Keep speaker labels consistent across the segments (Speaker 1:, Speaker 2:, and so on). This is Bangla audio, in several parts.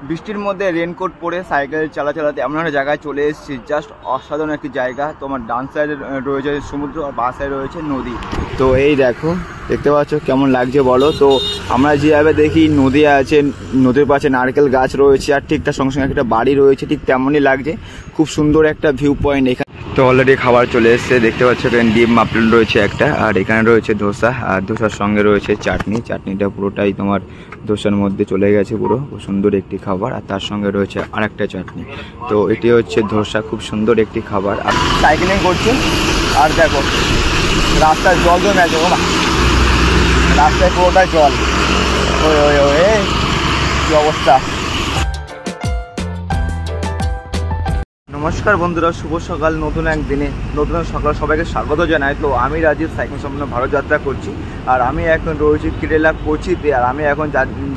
Speaker 1: বৃষ্টির মধ্যে রেনকোট পরে সাইকেল চালাতে এমন একটা জায়গায় চলে এসেছি, জাস্ট অসাধারণ একটি জায়গা। তোমার ডান সাইডে রয়েছে সমুদ্র আর বাঁ সাইডে রয়েছে নদী। তো এই দেখো, দেখতে পাচ্ছ কেমন লাগছে বলো। তো আমরা যেভাবে দেখি নদী আছে, নদীর পাশে নারকেল গাছ রয়েছে আর ঠিক তার সঙ্গে সঙ্গে একটা বাড়ি রয়েছে, ঠিক তেমনই লাগছে। খুব সুন্দর একটা ভিউ পয়েন্ট এখানে। তো অলরেডি খাবার চলে এসছে, দেখতে পাচ্ছ এখানে ডিম মাপলেন রয়েছে একটা, আর এখানে রয়েছে ধোসা, আর ধোসার সঙ্গে রয়েছে চাটনি। চাটনিটা পুরোটাই তোমার ধোসার মধ্যে চলে গেছে, পুরো সুন্দর একটি খাবার। আর তার সঙ্গে রয়েছে আরেকটা চাটনি। তো এটি হচ্ছে ধোসা, খুব সুন্দর একটি খাবার। আর সাইকেলিং করছি আর দেখো রাস্তায় জল জমে আছে, ও রাস্তায় পুরোটাই জল। ওই ওই ওই কি অবস্থা। নমস্কার বন্ধুরা, শুভ সকাল। নতুন এক দিনে নতুন সকাল সবাইকে স্বাগত জানাই। তো আমি রাজীব সাইকেল সম্পূর্ণ ভারত যাত্রা করছি, আর আমি এখন রয়েছি কেরালা কোচিতে। আর আমি এখন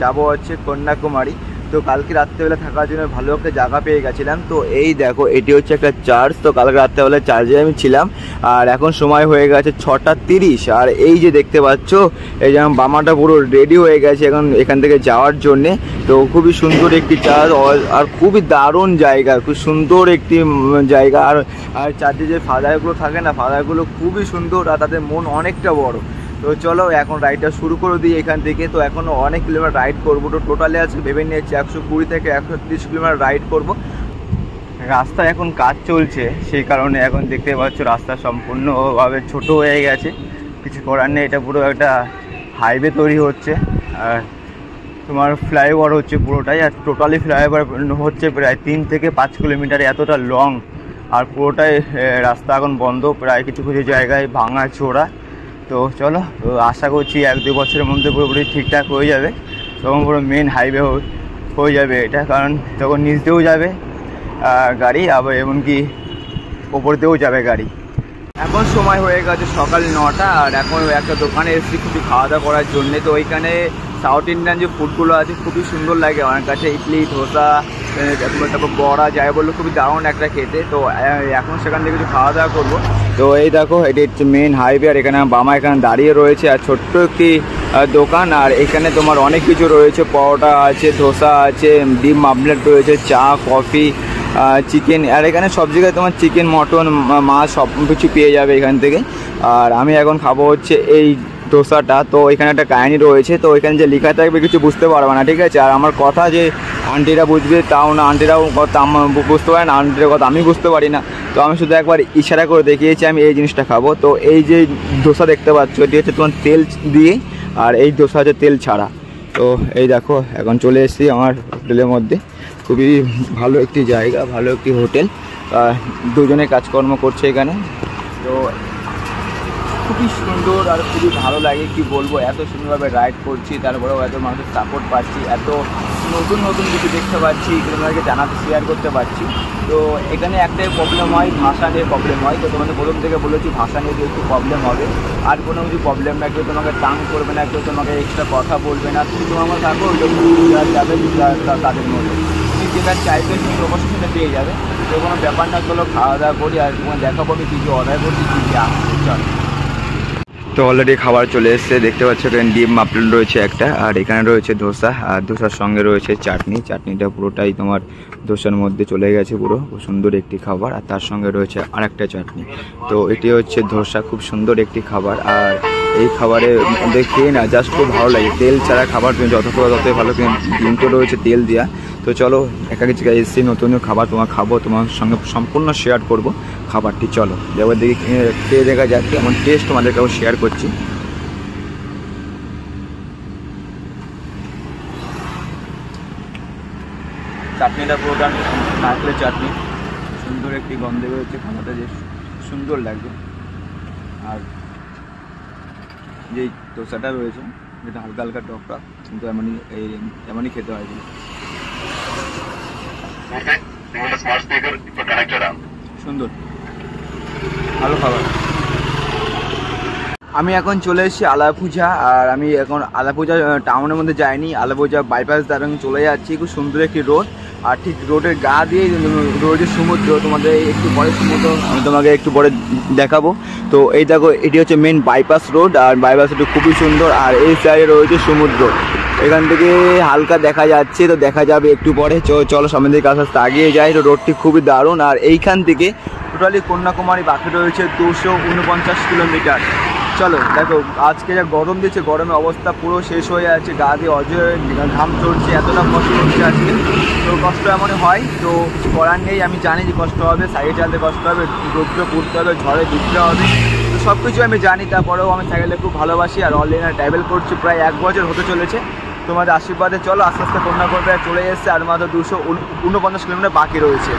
Speaker 1: যাব হচ্ছে কন্যাকুমারী। তো কালকে রাত্রেবেলা থাকার জন্য ভালো একটা জায়গা পেয়ে গেছিলাম। তো এই দেখো, এটি হচ্ছে একটা চার্চ। তো কালকে রাত্রেবেলা চার্চে আমি ছিলাম, আর এখন সময় হয়ে গেছে 6:30। আর এই যে দেখতে পাচ্ছ, এই যে বামাটা পুরো রেডি হয়ে গেছে এখন এখান থেকে যাওয়ার জন্যে। তো খুবই সুন্দর একটি চার্চ, আর খুবই দারুণ জায়গা, খুব সুন্দর একটি জায়গা। আর চার্চে যে ফাদারগুলো থাকে না, ফাদারগুলো খুবই সুন্দর, আর তাদের মন অনেকটা বড়। তো চলো এখন রাইডটা শুরু করে দিই এখান থেকে। তো এখনও অনেক কিলোমিটার রাইড করবো। তো টোটালি আজকে ভেবে নিয়েছি 120 থেকে 130 কিলোমিটার রাইড করব। রাস্তায় এখন কাজ চলছে, সেই কারণে এখন দেখতে পাচ্ছ রাস্তা সম্পূর্ণভাবে ছোট হয়ে গেছে। কিছু করার নেই, এটা পুরো একটা হাইওয়ে তৈরি হচ্ছে, আর তোমার ফ্লাইওভার হচ্ছে পুরোটাই। আর টোটালি ফ্লাইওভার হচ্ছে প্রায় 3 থেকে 5 কিলোমিটার, এতটা লং। আর পুরোটাই রাস্তা এখন বন্ধ, প্রায় কিছু কিছু জায়গায় ভাঙা চোরা। তো চলো, আশা করছি 1-2 বছরের মধ্যে পুরোপুরি ঠিকঠাক হয়ে যাবে, তখন পুরো মেন হাইওয়ে হয়ে যাবে এটা। কারণ তখন নিচ দিয়েও যাবে গাড়ি, আবার এমনকি ওপর দিয়েও যাবে গাড়ি। এখন সময় হয়ে গেছে সকাল 9টা, আর এখন একটা দোকানে এসেছি খুবই খাওয়া দাওয়া করার জন্যে। তো ওইখানে সাউথ ইন্ডিয়ান যে ফুডগুলো আছে খুবই সুন্দর লাগে আমার কাছে। ইডলি, ধোসা, তারপর বড়া যাই বললো, খুবই দারুণ একটা খেতে। তো এখন সেখান থেকে কিছু খাওয়া দাওয়া করবো। তো এই দেখো, এটি হচ্ছে মেন হাইওয়ে, আর এখানে বামা এখানে দাঁড়িয়ে রয়েছে, আর ছোট্ট একটি দোকান। আর এখানে তোমার অনেক কিছু রয়েছে, পরোটা আছে, ধোসা আছে, ডিম মামলেট রয়েছে, চা, কফি, চিকেন। আর এখানে সব জায়গায় তোমার চিকেন, মটন, মাছ সব কিছু পেয়ে যাবে এখান থেকে। আর আমি এখন খাবো হচ্ছে এই ধোসাটা। তো এখানে একটা কাহিনি রয়েছে, তো এখানে যে লেখা থাকবে কিছু বুঝতে পারবে না, ঠিক আছে। আর আমার কথা যে আন্টিরা বুঝবে তাও না, আন্টিরাও কথা বুঝতে পারে না, আন্টির কথা আমি বুঝতে পারি না। তো আমি শুধু একবার ইশারা করে দেখিয়েছি আমি এই জিনিসটা খাবো। তো এই যে ধোসা দেখতে পাচ্ছ, এটি হচ্ছে তোমার তেল দিয়ে, আর এই ধোসা হচ্ছে তেল ছাড়া। তো এই দেখো, এখন চলে এসেছি আমার হোটেলের মধ্যে। খুবই ভালো একটি জায়গা, ভালো একটি হোটেল, দুজনে কাজকর্ম করছে এখানে। তো খুবই সুন্দর আর খুবই ভালো লাগে, কি বলবো, এত সুন্দরভাবে রাইড করছি, তারপরেও এত মানুষের সাপোর্ট পাচ্ছি, এত নতুন নতুন কিছু দেখতে পাচ্ছি, তোমাদেরকে জানাতে শেয়ার করতে পারছি। তো এখানে একটাই প্রবলেম হয়, ভাষা নিয়ে প্রবলেম হয়। তো তোমাদের প্রথম থেকে বলেছি ভাষা নিয়ে একটু প্রবলেম হবে, আর কোনো কিছু প্রবলেম না। কেউ তোমাকে টাং করবে না, কেউ তোমাকে এক্সট্রা কথা বলবে না। তুমি তোমার থাকো, যাবে তাদের মধ্যে, তুমি যেটা চাইবে তুমি লোকের সাথে পেয়ে যাবে। তো কোনো ব্যাপার না, চলো খাওয়া দাওয়া করি, আর তোমার দেখাবো আমি কী কী অর্ডার করছি, কী কী আসছে। চলো। তো অলরেডি খাবার চলে এসছে, দেখতে পাচ্ছ এখানে ডিম মাপলেন রয়েছে একটা, আর এখানে রয়েছে ধোসা, আর ধোসার সঙ্গে রয়েছে চাটনি। চাটনিটা পুরোটাই তোমার ধোসার মধ্যে চলে গেছে, পুরো সুন্দর একটি খাবার। আর তার সঙ্গে রয়েছে আরেকটা চাটনি। তো এটি হচ্ছে ধোসা, খুব সুন্দর একটি খাবার। আর এই খাবারে খেয়ে না জাস্ট খুব ভালো লাগে। তেল ছাড়া খাবার তুমি যত ভালো, কিন্তু রয়েছে তেল দেওয়া। তো চলো, একাকি জায়গায় এসেছি, নতুন খাবার তোমার খাবো, তোমার সঙ্গে সম্পূর্ণ শেয়ার করব খাবারটি। চলো এবার দেখি খেয়ে দেখা যাক কেমন টেস্ট, তোমাদেরকেও শেয়ার করছি। চাটনিটা পুরোটা নারকেলের চাটনি, সুন্দর একটি গন্ধে বেরোচ্ছে, খানাটা যে সুন্দর লাগবে। আর যেই ধোসাটা রয়েছে যেটা হালকা হালকা টকটা, কিন্তু এমনই খেতে হয়। সুন্দর, ভালো খাবার। আমি এখন চলে এসেছি আলাপুঝা, আর আমি এখন আলাপুঝা টাউনের মধ্যে যাইনি, আলাপুঝা বাইপাস দ্বারা চলে যাচ্ছি। খুব সুন্দর একটি রোড, আর ঠিক রোডের গা দিয়ে রয়েছে সমুদ্র। তোমাদের একটু পরে সমুদ্র আমি তোমাকে একটু পরে দেখাবো। তো এই দেখো, এটি হচ্ছে মেন বাইপাস রোড, আর বাইপাস রোড খুবই সুন্দর, আর এই সাইডে রয়েছে সমুদ্র। এখান থেকে হালকা দেখা যাচ্ছে, তো দেখা যাবে একটু পরে। চলো সামনের দিকে আস্তে আস্তে আগিয়ে যাই। তো রোডটি খুবই দারুণ। আর এইখান থেকে টোটালি কন্যাকুমারী বাকি রয়েছে 249 কিলোমিটার। চলো দেখো, আজকে যা গরম দিচ্ছে, গরমের অবস্থা পুরো শেষ হয়ে যাচ্ছে, গা দিয়ে অজয় ঘাম চড়ছে, এতটা কষ্ট হচ্ছে আজকে। তো কষ্ট এমনই হয়, তো কিছু করার নেই। আমি জানি যে কষ্ট হবে, সাইকেল চালাতে কষ্ট হবে, রোদ্রে পড়তে হবে, ঝড়ে ভিজতে হবে, তো সব কিছু আমি জানি। তারপরেও আমি সাইকেলটা খুব ভালোবাসি। আর অলরেডি ট্রাভেল করছি, প্রায় 1 বছর হতে চলেছে। তোমাদের আশীর্বাদে চলো আস্তে আস্তে কন্যাকুমারী চলে এসেছে, আর মাত্র 249 কিলোমিটার বাকি রয়েছে।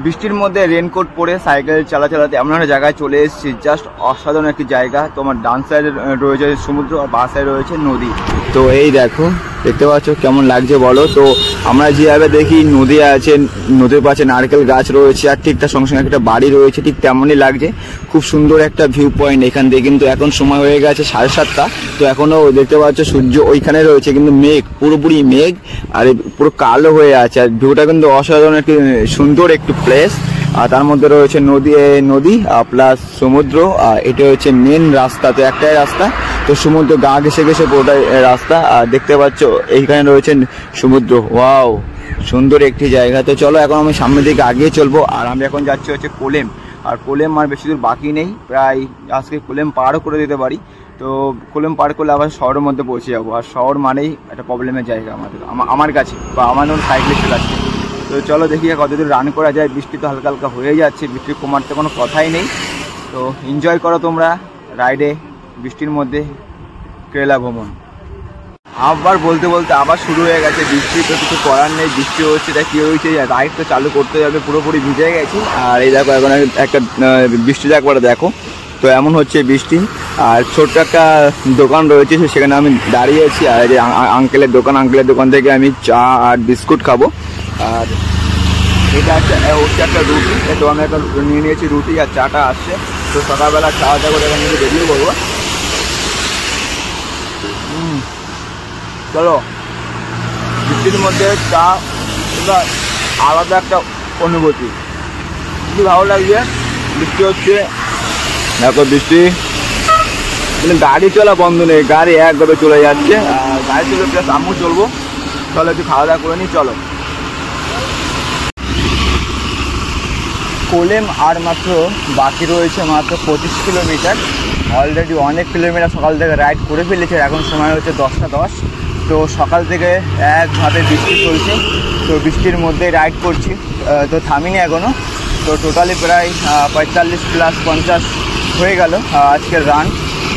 Speaker 1: বৃষ্টির মধ্যে রেনকোট পরে সাইকেল চালাতে এমন একটা জায়গায় চলে এসেছি, জাস্ট অসাধারণ একটি জায়গা। তোমার ডান সাইডে রয়েছে সমুদ্র আর বাঁ সাইডে রয়েছে নদী। তো এই দেখো, দেখতে পাচ্ছ কেমন লাগছে বলো। তো আমরা যেভাবে দেখি নদী আছে, নদীর পাশে নারকেল গাছ রয়েছে, আর ঠিক তার সঙ্গে সঙ্গে একটা বাড়ি রয়েছে, ঠিক তেমনই লাগছে। খুব সুন্দর একটা ভিউ পয়েন্ট এখান থেকে। কিন্তু এখন সময় হয়ে গেছে 7:30, তো এখনও দেখতে পাচ্ছ সূর্য ওইখানে রয়েছে, কিন্তু মেঘ, পুরোপুরি মেঘ, আর পুরো কালো হয়ে আছে। আর ভিউটা কিন্তু অসাধারণ একটি সুন্দর একটি প্লেস। আর তার মধ্যে রয়েছে নদী প্লাস সমুদ্র। আর এটা হচ্ছে মেন রাস্তা, তো একটাই রাস্তা, তো সমুদ্র গা ঘেসে ঘেসে পুরোটাই রাস্তা। আর দেখতে পাচ্ছ এইখানে রয়েছে সমুদ্র। ওয়াও, সুন্দর একটি জায়গা। তো চলো এখন আমি সামনের দিকে আগিয়ে চলবো। আর আমি এখন যাচ্ছি হচ্ছে কোলেম। আর কোলেম আর বেশি দূর বাকি নেই, প্রায় আজকে কোলেম পারও করে দিতে পারি। তো কোলেম পার করলে আবার শহরের মধ্যে পৌঁছে যাবো। আর শহর মানেই একটা প্রবলেমের জায়গা আমার কাছে, বা আমার সাইকেলের কাছে। তো চলো দেখি কতদূর রান করা যায়। বৃষ্টি তো হালকা হালকা হয়ে যাচ্ছে, বৃষ্টির কমার তো কোনো কথাই নেই। তো এনজয় করো তোমরা রাইডে, বৃষ্টির মধ্যে কেরালা ভ্রমণ। আবার বলতে আবার শুরু হয়ে গেছে বৃষ্টি। তো কিছু করার নেই, বৃষ্টি হচ্ছে, এটা কী হয়েছে, রাইড তো চালু করতে যাবে, পুরোপুরি ভিজে গেছি। আর এই দেখো এখন একটা বৃষ্টি একবারে দেখো, তো এমন হচ্ছে বৃষ্টি। আর ছোট্ট একটা দোকান রয়েছে, সেখানে আমি দাঁড়িয়েছি। আর এই যে আঙ্কেলের দোকান থেকে আমি চা আর বিস্কুট খাবো। আর এটা হচ্ছে একটা রুটি, তো আমি একটা নিয়ে নিয়েছি রুটি, আর চাটা আসছে। তো সকালবেলা খাওয়া দাওয়া করে এখান থেকে বেরিয়ে পড়বো। চলো, বৃষ্টির মধ্যে চা এটা আলাদা একটা অনুভূতি, কি ভালো লাগছে। বৃষ্টি হচ্ছে, দেখো বৃষ্টি, মানে গাড়ি চলা বন্ধ নেই, গাড়ি একভাবে চলে যাচ্ছে। আর গাড়ি চলে প্লাস আমিও চলবো। চলো একটু খাওয়া দাওয়া করে নিই, চলো। কোলেম আর মাত্র বাকি রয়েছে মাত্র 25 কিলোমিটার। অলরেডি অনেক কিলোমিটার সকাল থেকে রাইড করে ফেলেছে। এখন সময় হচ্ছে 10:10। তো সকাল থেকে একভাবে বৃষ্টি চলছে, তো বৃষ্টির মধ্যে রাইড করছি, তো থামিনি এখনও। তো টোটালি প্রায় 45 প্লাস 50 হয়ে গেল আজকের রান।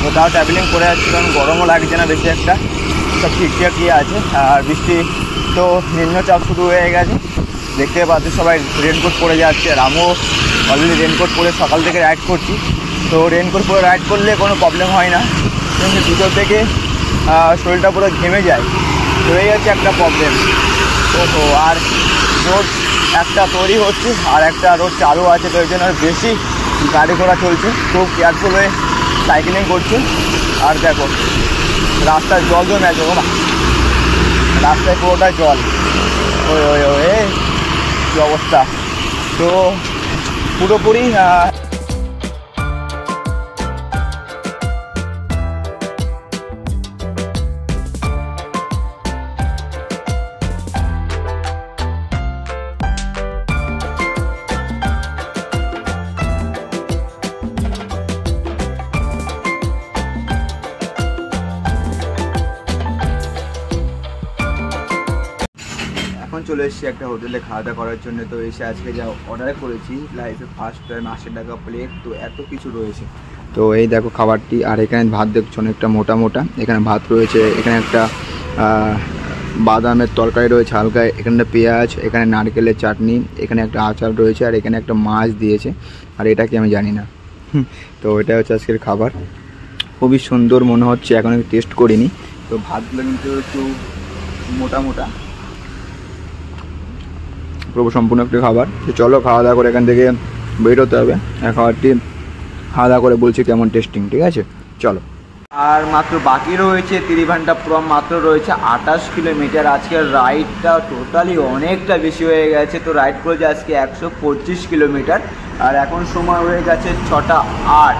Speaker 1: তো তাও ট্রাভেলিং করে যাচ্ছি, কারণ গরমও লাগছে না বেশি একটা, সব ঠিকঠাকই আছে। আর বৃষ্টি তো নিম্নচাপ শুরু হয়ে গেছে, দেখতে পাচ্ছি সবাই রেনকোট পরে যাচ্ছে। আর আমিও অলরেডি রেনকোট পরে সকাল থেকে রাইড করছি। তো রেনকোট পরে রাইড করলে কোনো প্রবলেম হয় না, কিন্তু ভিতর থেকে শরীরটা পুরো ঘেমে যায়, হয়ে যাচ্ছে একটা প্রবলেম। তো আর রোড একটা তৈরি হচ্ছে, আর একটা রোড চালু আছে, তো এই জন্য বেশি গাড়ি ঘোড়া চলছে, খুব কেয়ারফুল হয়ে সাইকেলিং করছে। আর দেখো রাস্তায় জল জমে আছে, রাস্তায় পুরোটাই জল, ওই কী অবস্থা। তো পুরোপুরি চলে এসেছি একটা হোটেলে খাওয়া দাওয়া করার জন্য। তো এসে আজকে যা অর্ডার করেছি, লাইফে ফার্স্ট টাইম 80 টাকা প্লেট, তো এত কিছু রয়েছে। তো এই দেখো খাবারটি। আর এখানে ভাত দেখছো অনেকটা মোটা, এখানে ভাত রয়েছে, এখানে একটা বাদামের তরকারি রয়েছে হালকা, এখানে পেঁয়াজ, এখানে নারকেলের চাটনি, এখানে একটা আচার রয়েছে, আর এখানে একটা মাছ দিয়েছে। আর এটা কি আমি জানি না। তো এটা হচ্ছে আজকের খাবার, খুবই সুন্দর মনে হচ্ছে, এখন আমি টেস্ট করিনি। তো ভাতগুলো কিন্তু একটু মোটা, পুরো সম্পূর্ণ একটা খাবার। তো চলো খাওয়া দাওয়া করে এখান থেকে বেরোতে হবে। আর খাবারটি খাওয়া দাওয়া করে বলছি কেমন টেস্টিং, ঠিক আছে চলো। আর মাত্র বাকি রয়েছে 30 ঘন্টা পুরো, মাত্র রয়েছে 28 কিলোমিটার। আজকের রাইডটা টোটালি অনেকটা বেশি হয়ে গেছে। তো রাইড করেছে আজকে 125 কিলোমিটার। আর এখন সময় হয়ে গেছে 6:08।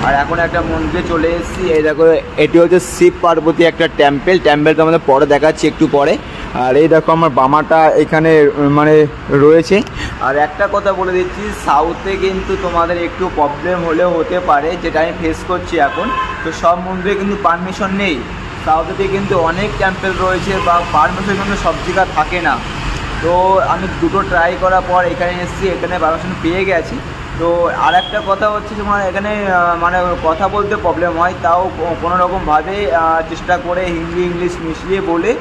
Speaker 1: আর এখন একটা মন্দিরে চলে এসেছি। এই দেখো এটি হচ্ছে শিব পার্বতী একটা টেম্পেল তো আমাদের পরে দেখাচ্ছি একটু পরে। আর এই দেখো আমার বামাটা এখানে মানে রয়েছে। আর একটা কথা বলে দিচ্ছি, সাউথে কিন্তু তোমাদের একটু প্রবলেম হলেও হতে পারে, যেটা আমি ফেস করছি এখন। তো সব মন্দিরে কিন্তু পারমিশন নেই। সাউথেতে কিন্তু অনেক টেম্পেল রয়েছে বা পারমিশন কিন্তু সব জায়গা থাকে না। তো আমি দুটো ট্রাই করার পর এখানে এসেছি, এখানে পারমিশন পেয়ে গেছি। তো আর একটা কথা হচ্ছে তোমার এখানে মানে কথা বলতে প্রবলেম হয়, তাও কোনো রকমভাবে চেষ্টা করে হিন্দি ইংলিশ মিশিয়ে বলে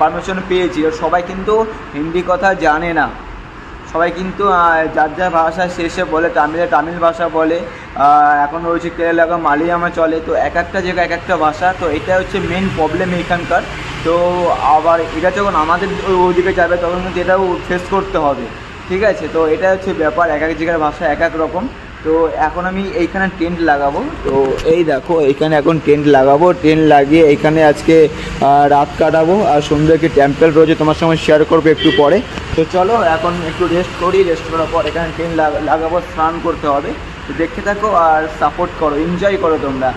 Speaker 1: পারমিশন পেয়েছি। আর সবাই কিন্তু হিন্দি কথা জানে না, সবাই কিন্তু যার যার ভাষা শেষে বলে, তামিল ভাষা বলে, এখন রয়েছে কেরালা মালয়ামা চলে। তো এক একটা জায়গায় এক একটা ভাষা, তো এটা হচ্ছে মেন প্রবলেম এখানকার। তো আবার এটা যখন আমাদের ওইদিকে যাবে তখন কিন্তু এটাও ফেস করতে হবে, ঠিক আছে। তো এটা হচ্ছে ব্যাপার, এক এক জায়গার ভাষা এক এক রকম। তো এখন আমি এইখানে টেন্ট লাগাবো। তো এই দেখো এইখানে এখন টেন্ট লাগাবো, টেন্ট লাগিয়ে এইখানে আজকে রাত কাটাবো। আর সন্ধ্যে একটি টেম্পেল রয়েছে, তোমার সঙ্গে শেয়ার করবো একটু পরে। তো চলো এখন একটু রেস্ট করি, রেস্ট করার পর এখানে টেন্ট লাগাবো, স্নান করতে হবে। তো দেখতে থাকো আর সাপোর্ট করো, এনজয় করো তোমরা।